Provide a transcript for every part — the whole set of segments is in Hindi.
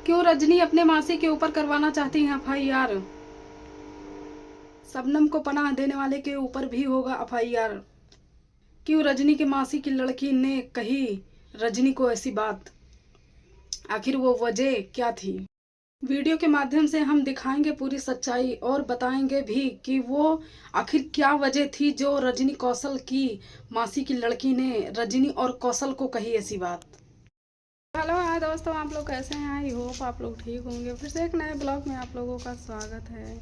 क्यों रजनी अपने मासी के ऊपर करवाना चाहती है एफआईआर? शबनम को पनाह देने वाले के ऊपर भी होगा एफआईआर। क्यों रजनी के मासी की लड़की ने कही रजनी को ऐसी बात? आखिर वो वजह क्या थी? वीडियो के माध्यम से हम दिखाएंगे पूरी सच्चाई और बताएंगे भी कि वो आखिर क्या वजह थी जो रजनी कौशल की मासी की लड़की ने रजनी और कौशल को कही ऐसी बात। हेलो हाय दोस्तों, आप लोग कैसे हैं? आई होप आप लोग ठीक होंगे। फिर से एक नए ब्लॉग में आप लोगों का स्वागत है।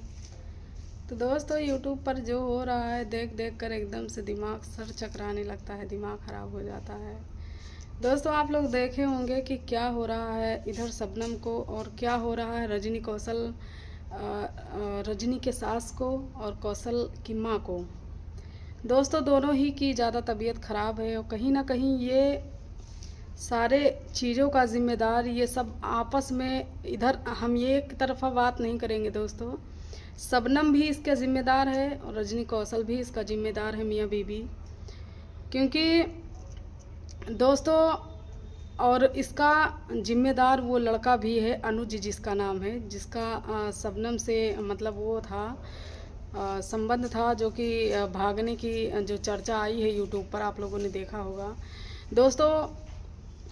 तो दोस्तों, यूट्यूब पर जो हो रहा है देख देख कर एकदम से दिमाग सर चकराने लगता है, दिमाग ख़राब हो जाता है। दोस्तों, आप लोग देखे होंगे कि क्या हो रहा है इधर शबनम को और क्या हो रहा है रजनी कौशल, रजनी के सास को और कौशल की माँ को। दोस्तों, दोनों ही की ज़्यादा तबीयत ख़राब है और कहीं ना कहीं ये सारे चीज़ों का जिम्मेदार ये सब आपस में, इधर हम ये एक तरफा बात नहीं करेंगे दोस्तों। शबनम भी इसका जिम्मेदार है और रजनी कौशल भी इसका जिम्मेदार है, मियाँ बीबी। क्योंकि दोस्तों, और इसका जिम्मेदार वो लड़का भी है, अनुज जिसका नाम है, जिसका शबनम से मतलब वो था, संबंध था, जो कि भागने की जो चर्चा आई है यूट्यूब पर, आप लोगों ने देखा होगा। दोस्तों,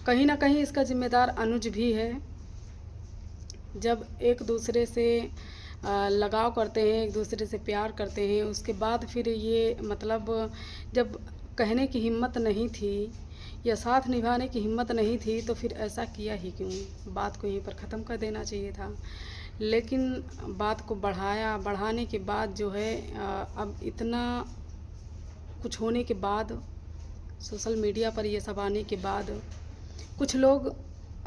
कहीं ना कहीं इसका जिम्मेदार अनुज भी है। जब एक दूसरे से लगाव करते हैं, एक दूसरे से प्यार करते हैं, उसके बाद फिर ये मतलब जब कहने की हिम्मत नहीं थी या साथ निभाने की हिम्मत नहीं थी तो फिर ऐसा किया ही क्यों? बात को यहीं पर ख़त्म कर देना चाहिए था। लेकिन बात को बढ़ाने के बाद जो है अब इतना कुछ होने के बाद, सोशल मीडिया पर ये सब आने के बाद, कुछ लोग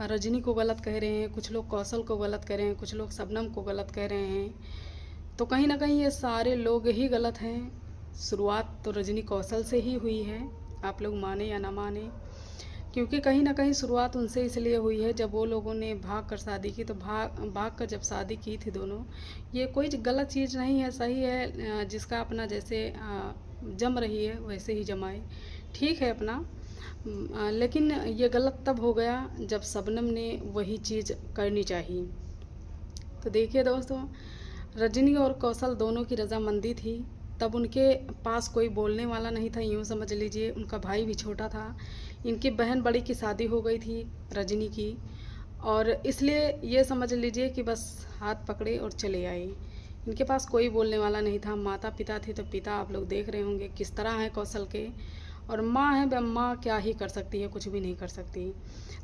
रजनी को गलत कह रहे हैं, कुछ लोग कौशल को गलत कह रहे हैं, कुछ लोग शबनम को गलत कह रहे हैं। तो कहीं ना कहीं ये सारे लोग ही गलत हैं। शुरुआत तो रजनी कौशल से ही हुई है, आप लोग माने या ना माने। क्योंकि कहीं ना कहीं शुरुआत उनसे इसलिए हुई है, जब वो लोगों ने भाग कर शादी की, तो भाग कर जब शादी की थी दोनों, ये कोई गलत चीज़ नहीं है, सही है। जिसका अपना जैसे जम रही है वैसे ही जमाए, ठीक है अपना। लेकिन ये गलत तब हो गया जब शबनम ने वही चीज़ करनी चाहिए। तो देखिए दोस्तों, रजनी और कौशल दोनों की रजामंदी थी, तब उनके पास कोई बोलने वाला नहीं था, यूँ समझ लीजिए। उनका भाई भी छोटा था, इनकी बहन बड़ी की शादी हो गई थी रजनी की, और इसलिए ये समझ लीजिए कि बस हाथ पकड़े और चले आए। इनके पास कोई बोलने वाला नहीं था। माता पिता थे तो पिता आप लोग देख रहे होंगे किस तरह हैं कौशल के, और माँ है, माँ क्या ही कर सकती है, कुछ भी नहीं कर सकती।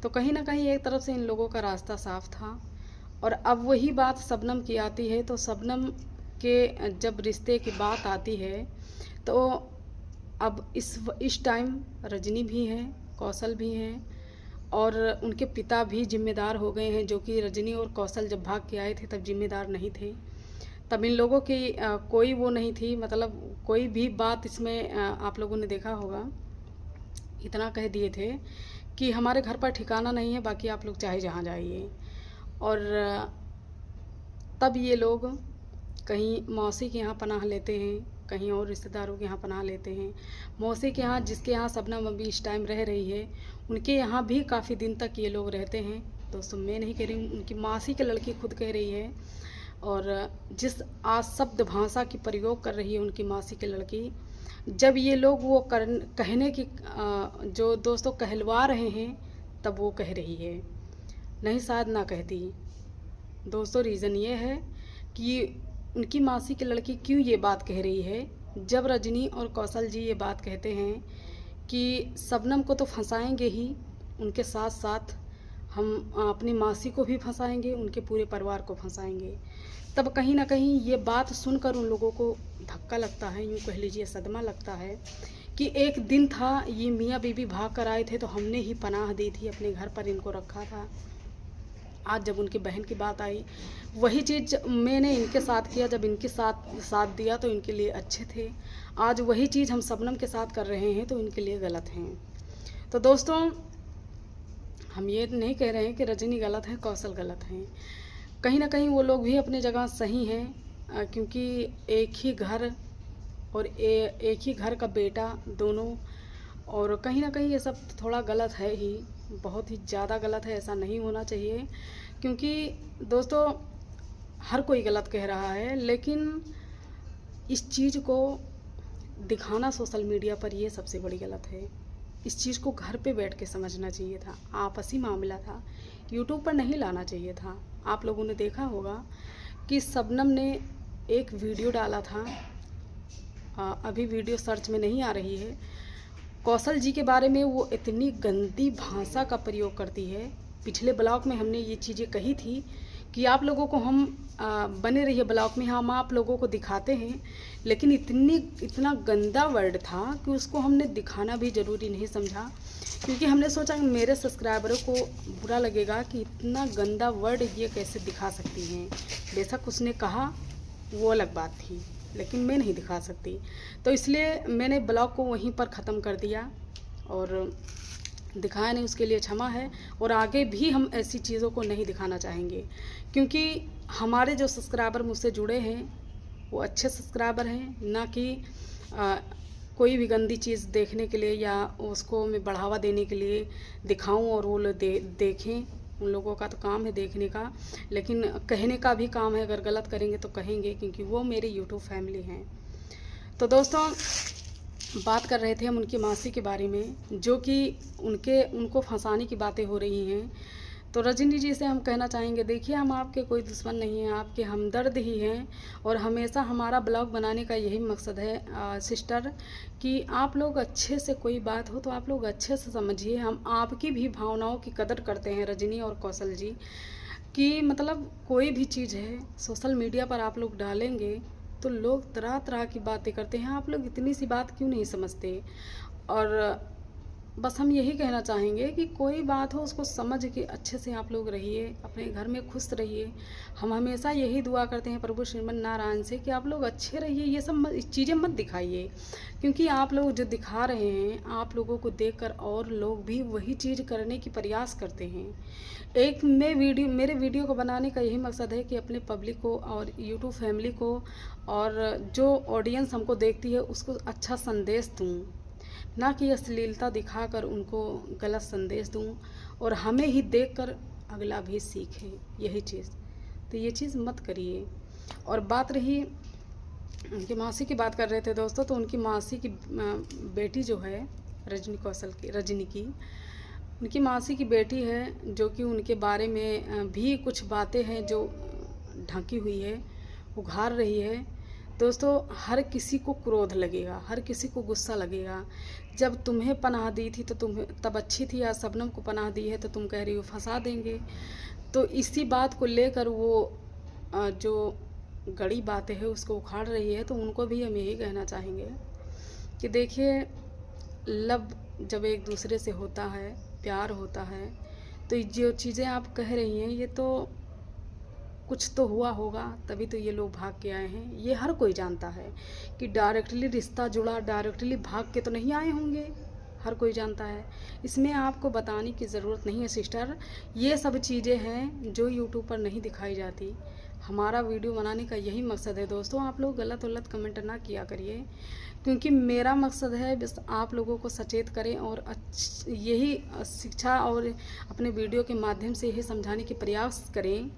तो कहीं ना कहीं एक तरफ से इन लोगों का रास्ता साफ था। और अब वही बात शबनम की आती है, तो शबनम के जब रिश्ते की बात आती है तो अब इस टाइम रजनी भी है, कौशल भी हैं, और उनके पिता भी जिम्मेदार हो गए हैं, जो कि रजनी और कौशल जब भाग के आए थे तब जिम्मेदार नहीं थे। तब इन लोगों की कोई वो नहीं थी, मतलब कोई भी बात इसमें आप लोगों ने देखा होगा, इतना कह दिए थे कि हमारे घर पर ठिकाना नहीं है, बाकी आप लोग चाहे जहाँ जाइए। और तब ये लोग कहीं मौसी के यहाँ पनाह लेते हैं, कहीं और रिश्तेदारों के यहाँ पनाह लेते हैं। मौसी के यहाँ, जिसके यहाँ शबनम अभी इस टाइम रह रही है, उनके यहाँ भी काफ़ी दिन तक ये लोग रहते हैं। दोस्तों, मैं नहीं कह रही हूँ, उनकी मासी की लड़की खुद कह रही है। और जिस शब्द भाषा की प्रयोग कर रही है उनकी मासी की लड़की, जब ये लोग वो कहने की जो दोस्तों कहलवा रहे हैं, तब वो कह रही है, नहीं शायद ना कहती। दोस्तों, रीज़न ये है कि उनकी मासी की लड़की क्यों ये बात कह रही है, जब रजनी और कौशल जी ये बात कहते हैं कि शबनम को तो फंसाएंगे ही, उनके साथ साथ हम अपनी मासी को भी फंसाएंगे, उनके पूरे परिवार को फंसाएंगे। तब कहीं ना कहीं ये बात सुनकर उन लोगों को धक्का लगता है, यूँ कह लीजिए सदमा लगता है कि एक दिन था, ये मियाँ बीबी भाग कर आए थे तो हमने ही पनाह दी थी, अपने घर पर इनको रखा था। आज जब उनकी बहन की बात आई, वही चीज़ मैंने इनके साथ किया, जब इनके साथ दिया तो इनके लिए अच्छे थे। आज वही चीज़ हम शबनम के साथ कर रहे हैं तो इनके लिए गलत हैं। तो दोस्तों, हम ये नहीं कह रहे हैं कि रजनी गलत है, कौशल गलत हैं। कहीं ना कहीं वो लोग भी अपनी जगह सही हैं, क्योंकि एक ही घर और एक ही घर का बेटा दोनों, और कहीं ना कहीं ये सब थोड़ा गलत है ही, बहुत ही ज़्यादा गलत है, ऐसा नहीं होना चाहिए। क्योंकि दोस्तों हर कोई गलत कह रहा है, लेकिन इस चीज़ को दिखाना सोशल मीडिया पर ये सबसे बड़ी गलत है। इस चीज़ को घर पे बैठ के समझना चाहिए था, आपसी मामला था, यूट्यूब पर नहीं लाना चाहिए था। आप लोगों ने देखा होगा कि शबनम ने एक वीडियो डाला था, अभी वीडियो सर्च में नहीं आ रही है, कौशल जी के बारे में। वो इतनी गंदी भाषा का प्रयोग करती है। पिछले ब्लॉग में हमने ये चीज़ें कही थी कि आप लोगों को हम बने रहिए ब्लॉग में, हम आप लोगों को दिखाते हैं, लेकिन इतना गंदा वर्ड था कि उसको हमने दिखाना भी ज़रूरी नहीं समझा, क्योंकि हमने सोचा कि मेरे सब्सक्राइबरों को बुरा लगेगा कि इतना गंदा वर्ड ये कैसे दिखा सकती हैं। बेशक उसने कहा, वो अलग बात थी, लेकिन मैं नहीं दिखा सकती, तो इसलिए मैंने ब्लॉग को वहीं पर ख़त्म कर दिया और दिखाया नहीं। उसके लिए क्षमा है, और आगे भी हम ऐसी चीज़ों को नहीं दिखाना चाहेंगे, क्योंकि हमारे जो सब्सक्राइबर मुझसे जुड़े हैं वो अच्छे सब्सक्राइबर हैं, ना कि कोई भी गंदी चीज़ देखने के लिए या उसको मैं बढ़ावा देने के लिए दिखाऊं और वो लोग देखें। उन लोगों का तो काम है देखने का, लेकिन कहने का भी काम है। अगर गलत करेंगे तो कहेंगे, क्योंकि वो मेरी यूट्यूब फैमिली हैं। तो दोस्तों बात कर रहे थे हम उनकी मासी के बारे में, जो कि उनको फंसाने की बातें हो रही हैं। तो रजनी जी से हम कहना चाहेंगे, देखिए हम आपके कोई दुश्मन नहीं हैं, आपके हमदर्द ही हैं, और हमेशा हमारा ब्लॉग बनाने का यही मकसद है सिस्टर, कि आप लोग अच्छे से, कोई बात हो तो आप लोग अच्छे से समझिए। हम आपकी भी भावनाओं की कदर करते हैं रजनी और कौशल जी, कि मतलब कोई भी चीज़ है सोशल मीडिया पर आप लोग डालेंगे तो लोग तरह तरह की बातें करते हैं, आप लोग इतनी सी बात क्यों नहीं समझते। और बस हम यही कहना चाहेंगे कि कोई बात हो उसको समझ के अच्छे से आप लोग रहिए, अपने घर में खुश रहिए। हम हमेशा यही दुआ करते हैं प्रभु श्रीमन नारायण से कि आप लोग अच्छे रहिए, ये सब चीज़ें मत दिखाइए, क्योंकि आप लोग जो दिखा रहे हैं, आप लोगों को देखकर और लोग भी वही चीज़ करने की प्रयास करते हैं। मेरे वीडियो को बनाने का यही मकसद है कि अपने पब्लिक को और यूट्यूब फैमिली को और जो ऑडियंस हमको देखती है उसको अच्छा संदेश दूँ, ना कि अश्लीलता दिखाकर उनको गलत संदेश दूं, और हमें ही देखकर अगला भी सीखे यही चीज़। तो ये चीज़ मत करिए। और बात रही उनकी मासी की, बात कर रहे थे दोस्तों, तो उनकी मासी की बेटी जो है रजनी की उनकी मासी की बेटी है, जो कि उनके बारे में भी कुछ बातें हैं जो ढकी हुई है, उघार रही है। दोस्तों हर किसी को क्रोध लगेगा, हर किसी को गुस्सा लगेगा। जब तुम्हें पनाह दी थी तो तुम्हें तब अच्छी थी, आज शबनम को पनाह दी है तो तुम कह रही हो फंसा देंगे। तो इसी बात को लेकर वो जो गड़ी बातें है उसको उखाड़ रही है। तो उनको भी हम यही कहना चाहेंगे कि देखिए, लव जब एक दूसरे से होता है, प्यार होता है, तो जो चीज़ें आप कह रही हैं ये तो कुछ तो हुआ होगा, तभी तो ये लोग भाग के आए हैं। ये हर कोई जानता है कि डायरेक्टली रिश्ता जुड़ा, डायरेक्टली भाग के तो नहीं आए होंगे, हर कोई जानता है। इसमें आपको बताने की ज़रूरत नहीं है सिस्टर। ये सब चीज़ें हैं जो यूट्यूब पर नहीं दिखाई जाती। हमारा वीडियो बनाने का यही मकसद है दोस्तों। आप लोग गलत कमेंट ना किया करिए, क्योंकि मेरा मकसद है बस आप लोगों को सचेत करें और यही शिक्षा और अपने वीडियो के माध्यम से यही समझाने की प्रयास करें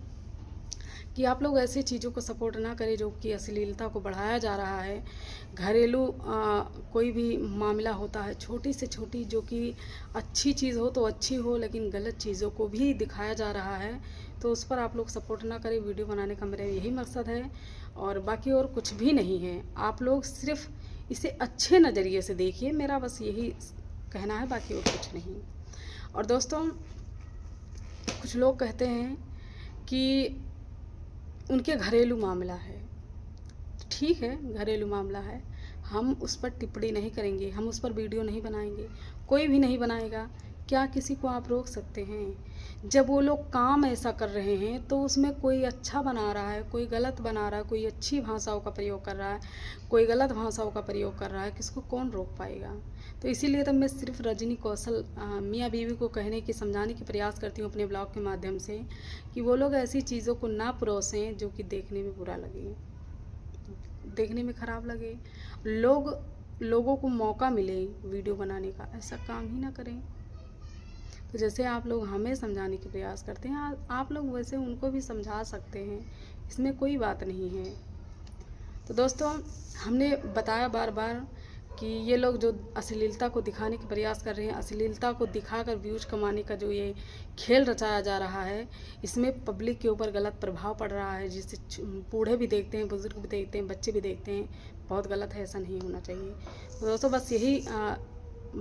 कि आप लोग ऐसी चीज़ों को सपोर्ट ना करें जो कि अश्लीलता को बढ़ाया जा रहा है। घरेलू कोई भी मामला होता है, छोटी से छोटी, जो कि अच्छी चीज़ हो तो अच्छी हो, लेकिन गलत चीज़ों को भी दिखाया जा रहा है, तो उस पर आप लोग सपोर्ट ना करें। वीडियो बनाने का मेरा यही मकसद है, और बाकी और कुछ भी नहीं है। आप लोग सिर्फ इसे अच्छे नज़रिए से देखिए, मेरा बस यही कहना है, बाकी और कुछ नहीं। और दोस्तों कुछ लोग कहते हैं कि उनके घरेलू मामला है, ठीक है, घरेलू मामला है, हम उस पर टिप्पणी नहीं करेंगे, हम उस पर वीडियो नहीं बनाएंगे, कोई भी नहीं बनाएगा। क्या किसी को आप रोक सकते हैं? जब वो लोग काम ऐसा कर रहे हैं तो उसमें कोई अच्छा बना रहा है, कोई गलत बना रहा है, कोई अच्छी भाषाओं का प्रयोग कर रहा है, कोई गलत भाषाओं का प्रयोग कर रहा है, किसको कौन रोक पाएगा? तो इसीलिए तो मैं सिर्फ रजनी कौशल मियाँ बीवी को कहने की, समझाने की प्रयास करती हूँ अपने ब्लॉग के माध्यम से, कि वो लोग ऐसी चीज़ों को ना परोसें जो कि देखने में बुरा लगे, देखने में ख़राब लगे। लोगों को मौका मिले वीडियो बनाने का, ऐसा काम ही ना करें। तो जैसे आप लोग हमें समझाने के प्रयास करते हैं, आप लोग वैसे उनको भी समझा सकते हैं, इसमें कोई बात नहीं है। तो दोस्तों, हमने बताया बार बार कि ये लोग जो अश्लीलता को दिखाने के प्रयास कर रहे हैं, अश्लीलता को दिखाकर व्यूज कमाने का जो ये खेल रचाया जा रहा है, इसमें पब्लिक के ऊपर गलत प्रभाव पड़ रहा है, जिससे बूढ़े भी देखते हैं, बुजुर्ग भी देखते हैं, बच्चे भी देखते हैं। बहुत गलत है, ऐसा नहीं होना चाहिए। तो दोस्तों, बस यही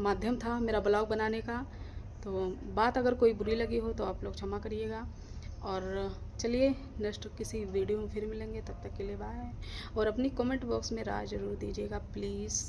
माध्यम था मेरा ब्लॉग बनाने का। तो बात अगर कोई बुरी लगी हो तो आप लोग क्षमा करिएगा। और चलिए, नेक्स्ट किसी वीडियो में फिर मिलेंगे, तब तक के लिए बाय। और अपनी कमेंट बॉक्स में राय ज़रूर दीजिएगा प्लीज़।